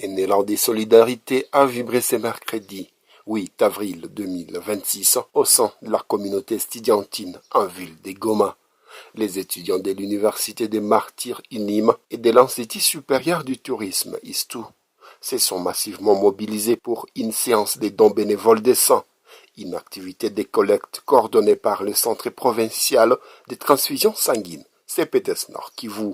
Un élan de solidarité a vibré ce mercredi 8 avril 2026 au sein de la communauté estudiantine en ville de Goma. Les étudiants de l'Université des Martyrs INIM et de l'Institut supérieur du tourisme ISTU se sont massivement mobilisés pour une séance de dons bénévoles de sang, une activité de collecte coordonnée par le Centre provincial de transfusion sanguine, CPTS Nord Kivu.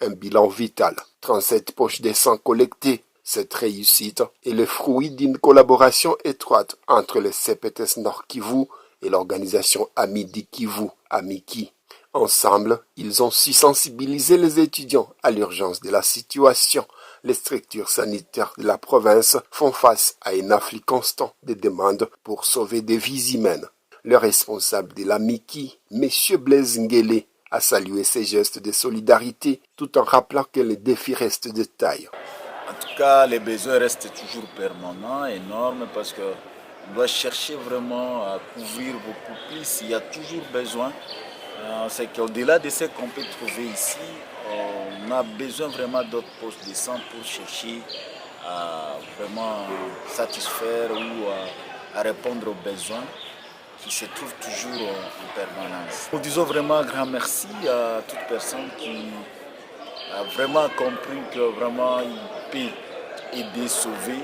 Un bilan vital, 37 poches de sang collectées. Cette réussite est le fruit d'une collaboration étroite entre le CPTS Nord Kivu et l'organisation Amidi Kivu, Amiki. Ensemble, ils ont su sensibiliser les étudiants à l'urgence de la situation. Les structures sanitaires de la province font face à un afflux constant de demandes pour sauver des vies humaines. Le responsable de l'Amiki, M. Blaise Ngele, a salué ces gestes de solidarité tout en rappelant que les défis restent de taille. En tout cas, les besoins restent toujours permanents, énormes, parce qu'on doit chercher vraiment à couvrir beaucoup plus. Il y a toujours besoin. C'est qu'au-delà de ce qu'on peut trouver ici, on a besoin vraiment d'autres postes de sang pour chercher à vraiment satisfaire ou à répondre aux besoins qui se trouvent toujours en permanence. Nous disons vraiment un grand merci à toute personne qui a vraiment compris que vraiment il peut aider, sauver.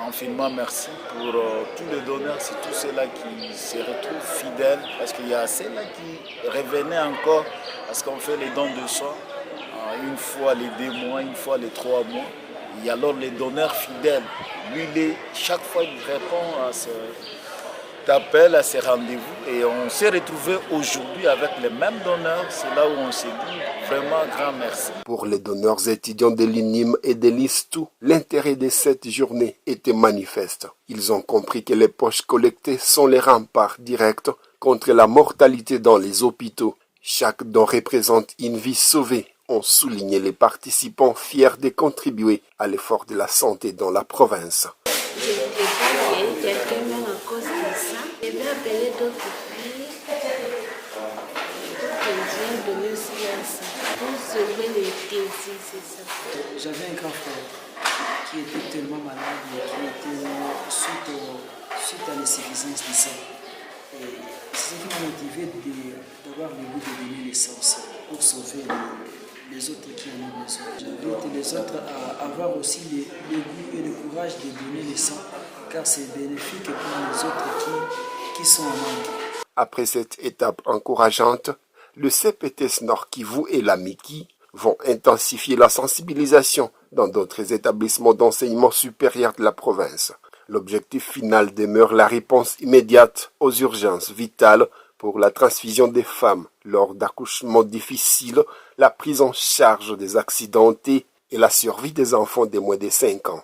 Infiniment merci pour tous les donneurs, c'est tous ceux-là qui se retrouvent fidèles, parce qu'il y a ceux-là qui revenaient encore parce qu'on fait les dons de sang une fois les 2 mois, une fois les 3 mois. Il y a alors les donneurs fidèles. Lui, chaque fois, il répond à cet appel, à ces rendez-vous. Et on s'est retrouvé aujourd'hui avec les mêmes donneurs. C'est là où on s'est dit vraiment grand merci. Pour les donneurs étudiants de l'INIM et de l'ISTU, l'intérêt de cette journée était manifeste. Ils ont compris que les poches collectées sont les remparts directs contre la mortalité dans les hôpitaux. Chaque don représente une vie sauvée, ont souligné les participants fiers de contribuer à l'effort de la santé dans la province. J'avais un grand frère qui était tellement malade et qui était suite à l'insuffisance du sang. Et c'est ce qui m'a motivé d'avoir le goût de donner le sang aussi pour sauver les autres qui en ont besoin. J'invite les autres à avoir aussi le goût et le courage de donner le sang, car c'est bénéfique pour les autres qui sont en manque. Après cette étape encourageante, le CPTS Nord Kivu et l'Amiki vont intensifier la sensibilisation dans d'autres établissements d'enseignement supérieur de la province. L'objectif final demeure la réponse immédiate aux urgences vitales pour la transfusion des femmes lors d'accouchements difficiles, la prise en charge des accidentés et la survie des enfants de moins de 5 ans.